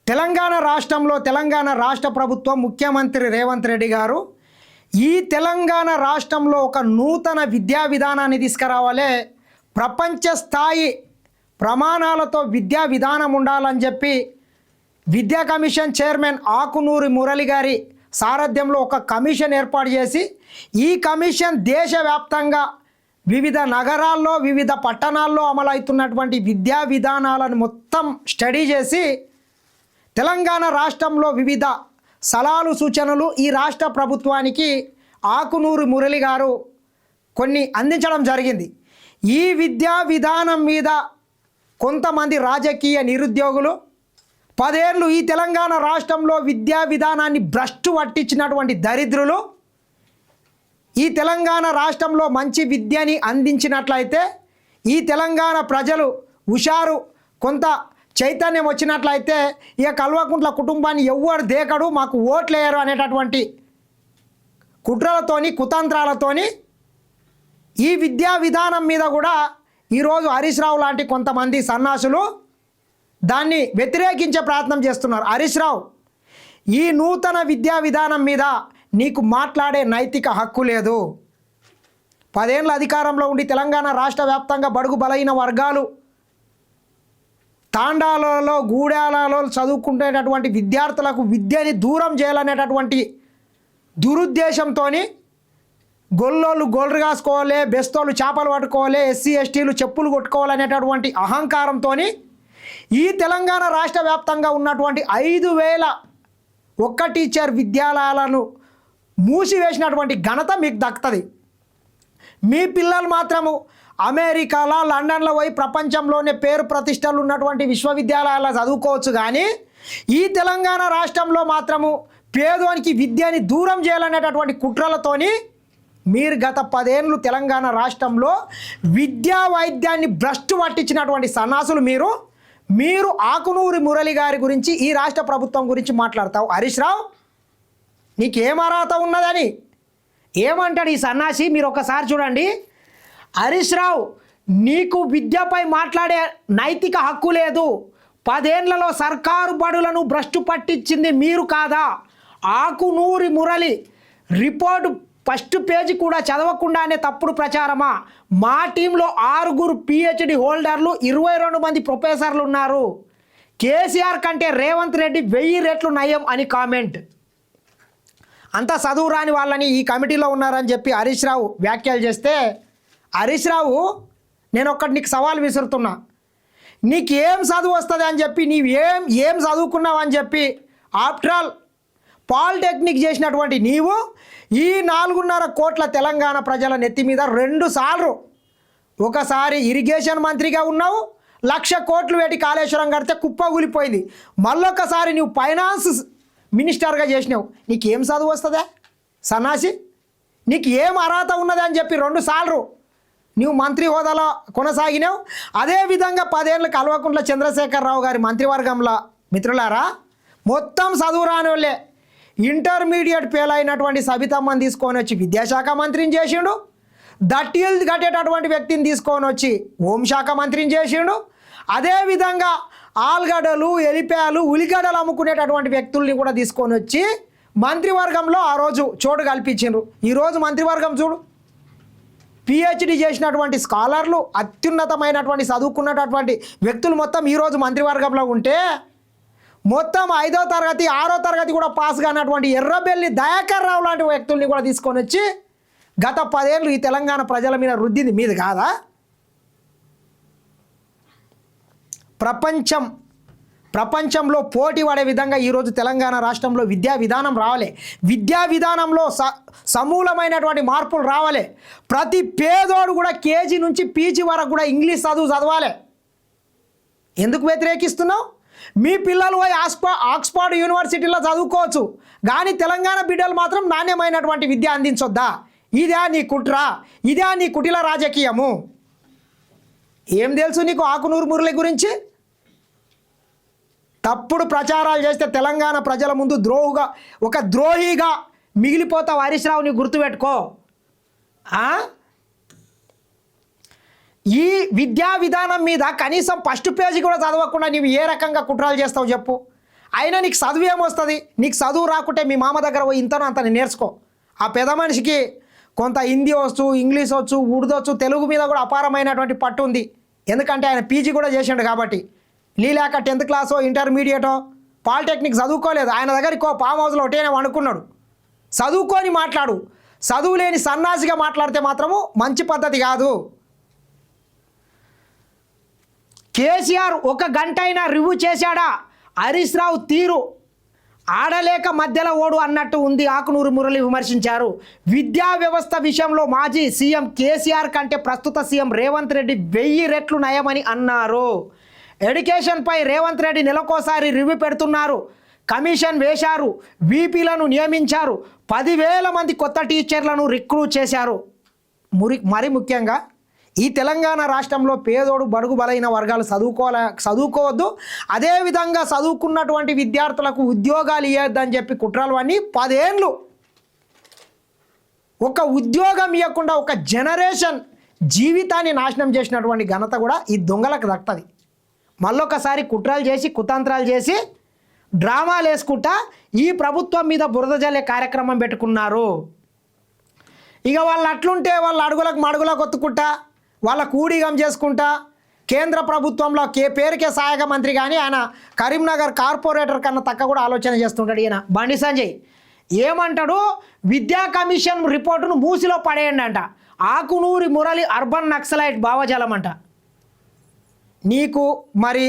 తెలంగాణ రాష్ట్రంలో తెలంగాణ రాష్ట్ర ప్రభుత్వం ముఖ్యమంత్రి రేవంత్ రెడ్డి గారు ఈ తెలంగాణ రాష్ట్రంలో ఒక నూతన విద్యా విధానాన్ని తీసుకురావాలి, ప్రపంచ స్థాయి ప్రమాణాలతో విద్యా విధానం ఉండాలని చెప్పి విద్యా కమిషన్ చైర్మన్ ఆకునూరి మురళి గారి సారథ్యంలో ఒక కమిషన్ ఏర్పాటు చేసి ఈ కమిషన్ దేశవ్యాప్తంగా వివిధ నగరాల్లో వివిధ పట్టణాల్లో అమలవుతున్నటువంటి విద్యా విధానాలను మొత్తం స్టడీ చేసి తెలంగాణ రాష్ట్రంలో వివిధ సలహాలు సూచనలు ఈ రాష్ట్ర ప్రభుత్వానికి ఆకునూరి మురళి గారు కొన్ని అందించడం జరిగింది. ఈ విద్యా విధానం మీద కొంతమంది రాజకీయ నిరుద్యోగులు 10 ఏళ్ళు ఈ తెలంగాణ రాష్ట్రంలో విద్యా విధానాన్ని భ్రష్టు పట్టించినటువంటి దరిద్రులు ఈ తెలంగాణ రాష్ట్రంలో మంచి విద్యని అందించినట్లయితే ఈ తెలంగాణ ప్రజలు హుషారు కొంత చైతన్యం వచ్చినట్లయితే ఇక కల్వకుంట్ల కుటుంబాన్ని ఎవ్వరు దేకడు, మాకు ఓట్లేయరు అనేటటువంటి కుట్రలతోని కుతంత్రాలతోని ఈ విద్యా విధానం మీద కూడా ఈరోజు హరీష్ రావు లాంటి కొంతమంది సన్నాసులు దాన్ని వ్యతిరేకించే ప్రయత్నం చేస్తున్నారు. హరీష్ రావు, ఈ నూతన విద్యా విధానం మీద నీకు మాట్లాడే నైతిక హక్కు లేదు. 10 ఏళ్ళ అధికారంలో ఉండి తెలంగాణ రాష్ట్ర వ్యాప్తంగా బడుగు బలహీన వర్గాలు తాండాలలో గూడాలలో చదువుకునేటటువంటి విద్యార్థులకు విద్యని దూరం చేయాలనేటటువంటి దురుద్దేశంతో గొల్లోళ్ళు గొర్రెలు కాసుకోవాలి, బెస్తోళ్ళు చేపలు పట్టుకోవాలి, ఎస్సీ ఎస్టీలు చెప్పులు కొట్టుకోవాలనేటటువంటి అహంకారంతో ఈ తెలంగాణ రాష్ట్ర వ్యాప్తంగా ఉన్నటువంటి 5,000 టీచర్ విద్యాలయాలను మూసివేసినటువంటి ఘనత మీకు దక్కుతుంది. మీ పిల్లలు మాత్రము అమెరికాలో లండన్లో పోయి ప్రపంచంలోనే పేరు ప్రతిష్టలు ఉన్నటువంటి విశ్వవిద్యాలయాల్లో చదువుకోవచ్చు, కానీ ఈ తెలంగాణ రాష్ట్రంలో మాత్రము పేదోనికి విద్యని దూరం చేయాలనేటటువంటి కుట్రలతోని మీరు గత 10 ఏళ్ళు తెలంగాణ రాష్ట్రంలో విద్యా వైద్యాన్ని భ్రష్టు పట్టించినటువంటి సన్నాసులు మీరు ఆకునూరి మురళి గారి గురించి ఈ రాష్ట్ర ప్రభుత్వం గురించి మాట్లాడతావు. హరీష్ రావు, నీకేం అర్హత ఉన్నదని ఏమంటాడు ఈ సన్నాసి? మీరు ఒకసారి చూడండి. హరీష్ రావు, నీకు విద్యపై మాట్లాడే నైతిక హక్కు లేదు. 10 ఏళ్లలో సర్కారు బడులను భ్రష్టు పట్టించింది మీరు కాదా? Akunuri Murali report first page కూడా చదవకుండానే తప్పుడు ప్రచారమా? మా టీంలో 6 PhD హోల్డర్లు, 22 మంది ప్రొఫెసర్లు ఉన్నారు. కేసీఆర్ కంటే రేవంత్ రెడ్డి 1000 రెట్లు నయం అని కామెంట్. అంతా చదువు రాని వాళ్ళని ఈ కమిటీలో ఉన్నారని చెప్పి హరీష్ రావు వ్యాఖ్యలు చేస్తే, హరీష్ రావు, నేను ఒక్కటి నీకు సవాల్ విసురుతున్నా. నీకేం చదువు వస్తుంది అని చెప్పి నీవు ఏం చదువుకున్నావు అని చెప్పి ఆఫ్టర్ ఆల్ పాలిటెక్నిక్ చేసినటువంటి నీవు ఈ 4.5 కోట్ల తెలంగాణ ప్రజల నెత్తి మీద 2 సార్లు, ఒకసారి ఇరిగేషన్ మంత్రిగా ఉన్నావు, 1,00,000 కోట్లు పెట్టి కాళేశ్వరం కడితే కుప్పగూలిపోయింది. మళ్ళొకసారి నువ్వు ఫైనాన్స్ మినిస్టర్గా చేసినావు. నీకేం చదువు వస్తుందా సన్నాసి? నీకు ఏం అర్హత ఉన్నది అని చెప్పి 2 సార్లు నువ్వు మంత్రి హోదాలో కొనసాగినావు. అదేవిధంగా 10 ఏళ్ళు కల్వకుంట్ల చంద్రశేఖరరావు గారి మంత్రివర్గంలో మిత్రులారా మొత్తం చదువు రాని వాళ్ళే. ఇంటర్మీడియట్ ఫెయిల్ అయినటువంటి సబితమ్మని తీసుకొని వచ్చి విద్యాశాఖ మంత్రిని చేసిండు. దట్టీలు కట్టేటటువంటి వ్యక్తిని తీసుకొని వచ్చి హోంశాఖ మంత్రిని చేసిండు. అదేవిధంగా ఆలుగడ్డలు, ఎలిపాయలు, ఉల్లిగడ్డలు అమ్ముకునేటటువంటి వ్యక్తుల్ని కూడా తీసుకొని వచ్చి మంత్రివర్గంలో ఆ రోజు చోటు కల్పించిండ్రు. ఈరోజు మంత్రివర్గం చూడు, PhD చేసినటువంటి స్కాలర్లు, అత్యున్నతమైనటువంటి చదువుకున్నటువంటి వ్యక్తులు మొత్తం ఈరోజు మంత్రివర్గంలో ఉంటే, మొత్తం 5వ తరగతి 6వ తరగతి కూడా పాస్ కానటువంటి ఎర్రబెల్లి దయాకర్ రావు లాంటి వ్యక్తుల్ని కూడా తీసుకొని వచ్చి గత 10 ఏళ్ళు ఈ తెలంగాణ ప్రజల మీద రుద్దింది మీది కాదా? ప్రపంచంలో పోటీ పడే విధంగా ఈరోజు తెలంగాణ రాష్ట్రంలో విద్యా విధానం రావాలి. విద్యా విధానంలో సమూలమైనటువంటి మార్పులు రావాలి. ప్రతి పేదోడు కూడా KG నుంచి PG వరకు కూడా ఇంగ్లీష్ చదవాలి. ఎందుకు వ్యతిరేకిస్తున్నావు? మీ పిల్లలు పోయి ఆక్స్ఫర్డ్ యూనివర్సిటీలో చదువుకోవచ్చు, కానీ తెలంగాణ బిడ్డలు మాత్రం నాణ్యమైనటువంటి విద్య అందించొద్దా? ఇదే నీ కుట్ర, ఇదే నీ కుటిల రాజకీయము. ఏం తెలుసు నీకు ఆకునూరు మురళి గురించి? తప్పుడు ప్రచారాలు చేస్తే తెలంగాణ ప్రజల ముందు ఒక ద్రోహిగా మిగిలిపోతావు. హరీష్ రావు, నీ గుర్తుపెట్టుకో. ఈ విద్యా విధానం మీద కనీసం ఫస్ట్ పేజీ కూడా చదవకుండా నీవు ఏ రకంగా కుట్రలు చేస్తావు చెప్పు? అయినా నీకు చదువు ఏమొస్తుంది? నీకు చదువు రాకుంటే మీ మామ దగ్గర పోయి ఇంతనో అంత నేర్చుకో. ఆ పెద్ద మనిషికి కొంత హిందీ వచ్చు, ఇంగ్లీష్ వచ్చు, ఉర్దూ వచ్చు, తెలుగు మీద కూడా అపారమైనటువంటి పట్టు ఉంది. ఎందుకంటే ఆయన పీజీ కూడా చేసిండు కాబట్టి. లేక 10th క్లాసో ఇంటర్మీడియటో పాలిటెక్నిక్ చదువుకోలేదు. ఆయన దగ్గరికి ఫామ్ హౌస్లో ఒకటేనే వండుకున్నాడు. చదువుకొని మాట్లాడు. చదువు లేని సన్నాసిగా మాట్లాడితే మాత్రము మంచి పద్ధతి కాదు. కేసీఆర్ 1 గంట అయినా రివ్యూ చేశాడా? హరీష్ రావు తీరు ఆడలేక మధ్యలో ఓడు అన్నట్టు ఉంది. ఆకునూరు మురళి విమర్శించారు. విద్యా వ్యవస్థ విషయంలో మాజీ సీఎం కేసీఆర్ కంటే ప్రస్తుత సీఎం రేవంత్ రెడ్డి 1000 రెట్లు నయమని అన్నారు. ఎడ్యుకేషన్పై రేవంత్ రెడ్డి నెలకోసారి రివ్యూ పెడుతున్నారు. కమిషన్ వేశారు, వీపీలను నియమించారు, 10,000 మంది కొత్త టీచర్లను రిక్రూట్ చేశారు. మరి ముఖ్యంగా ఈ తెలంగాణ రాష్ట్రంలో పేదోడు బడుగు బలైన వర్గాలు చదువుకోవద్దు, అదేవిధంగా చదువుకున్నటువంటి విద్యార్థులకు ఉద్యోగాలు ఇవ్వద్దని చెప్పి కుట్రలు అన్నీ 10 ఏళ్ళు ఒక ఉద్యోగం ఇవ్వకుండా ఒక జనరేషన్ జీవితాన్ని నాశనం చేసినటువంటి ఘనత కూడా ఈ దొంగలకు దక్కుతుంది. మళ్ళొకసారి కుట్రలు చేసి కుతంత్రాలు చేసి డ్రామాలు వేసుకుంటా ఈ ప్రభుత్వం మీద బురద జల్లే కార్యక్రమం పెట్టుకున్నారు. ఇక వాళ్ళు అట్లుంటే వాళ్ళ అడుగులకు మడుగులకు ఒత్తుకుంటా వాళ్ళ కూడిగం చేసుకుంటా కేంద్ర ప్రభుత్వంలో పేరుకే సహాయక మంత్రి కానీ ఆయన కరీంనగర్ కార్పొరేటర్ కన్నా తక్కువ కూడా ఆలోచన చేస్తుంటాడు. ఈయన బండి సంజయ్ ఏమంటాడు? విద్యా కమిషన్ రిపోర్టును మూసిలో పడేయండి అంట. ఆకునూరి మురళి అర్బన్ నక్సలైట్ భావజాలం అంట. నీకు మరి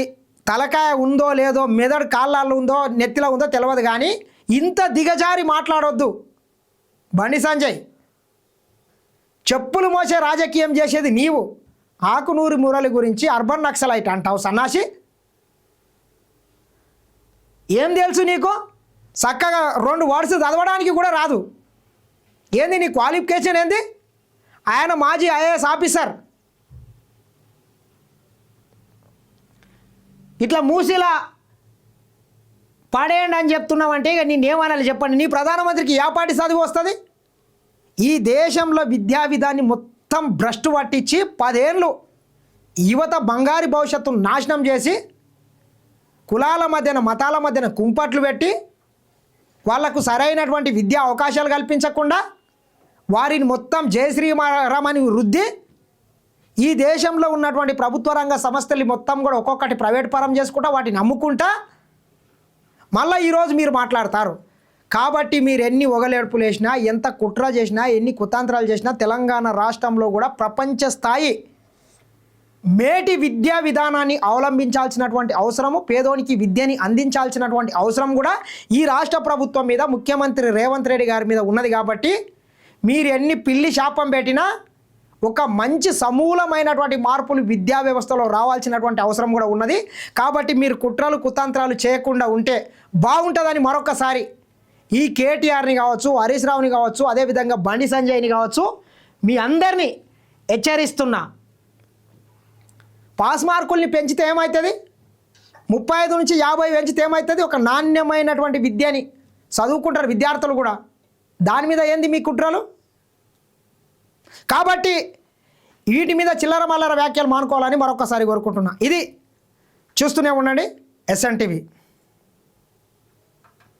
తలకాయ ఉందో లేదో, మెదడు కాళ్ళల్లో ఉందో నెత్తిలో ఉందో తెలియదు, కానీ ఇంత దిగజారి మాట్లాడొద్దు బండి సంజయ్. చెప్పులు మోసే రాజకీయం చేసేది నీవు. ఆకునూరి మురళి గురించి అర్బన్ నక్సలైట్ అంటావు సన్నాసి. ఏం తెలుసు నీకు? చక్కగా 2 వర్డ్స్ చదవడానికి కూడా రాదు. ఏంది నీ క్వాలిఫికేషన్ ఏంది? ఆయన మాజీ ఐఏఎస్ ఆఫీసర్. ఇట్లా మూసిలా పడేయండి అని చెప్తున్నావంటే ఇక నేనేమనాలి చెప్పండి? నీ ప్రధానమంత్రికి ఏ పాటి చదువు వస్తుంది? ఈ దేశంలో విద్యా విధాన్ని మొత్తం భ్రష్టు పట్టించి 10 ఏళ్ళు యువత బంగారు భవిష్యత్తును నాశనం చేసి కులాల మధ్యన మతాల మధ్యన కుంపట్లు పెట్టి వాళ్లకు సరైనటువంటి విద్యా అవకాశాలు కల్పించకుండా వారిని మొత్తం జయ శ్రీరామని రుద్ది ఈ దేశంలో ఉన్నటువంటి ప్రభుత్వ రంగ సంస్థలు మొత్తం కూడా ఒక్కొక్కటి ప్రైవేట్ పరం చేసుకుంటా వాటిని నమ్ముకుంటా మళ్ళీ ఈరోజు మీరు మాట్లాడతారు. కాబట్టి మీరు ఎన్ని ఒగలేడుపులు వేసినా, ఎంత కుట్ర చేసినా, ఎన్ని కుతాంత్రాలు చేసినా తెలంగాణ రాష్ట్రంలో కూడా ప్రపంచ స్థాయి మేటి విద్యా విధానాన్ని అవలంబించాల్సినటువంటి అవసరము, పేదోనికి విద్యని అందించాల్సినటువంటి అవసరం కూడా ఈ రాష్ట్ర ప్రభుత్వం మీద, ముఖ్యమంత్రి రేవంత్ రెడ్డి గారి మీద ఉన్నది. కాబట్టి మీరు ఎన్ని పిల్లి శాపం పెట్టినా ఒక మంచి సమూలమైనటువంటి మార్పులు విద్యా వ్యవస్థలో రావాల్సినటువంటి అవసరం కూడా ఉన్నది. కాబట్టి మీరు కుట్రలు కుతంత్రాలు చేయకుండా ఉంటే బాగుంటుందని మరొకసారి ఈ కేటీఆర్ని కావచ్చు, హరీష్ రావుని కావచ్చు, అదేవిధంగా బండి సంజయ్ని కావచ్చు మీ అందరినీ హెచ్చరిస్తున్నా. పాస్ మార్కుల్ని పెంచితే ఏమవుతుంది? 35 నుంచి 50 పెంచితే ఏమవుతుంది? ఒక నాణ్యమైనటువంటి విద్యని చదువుకుంటారు విద్యార్థులు కూడా. దాని మీద ఏంది మీ కుట్రలు? కాబట్టి వీటి మీద చిల్లర మల్లర వ్యాఖ్యలు మానుకోవాలని మరొకసారి కోరుకుంటున్నా. ఇది చూస్తూనే ఉండండి SN TV.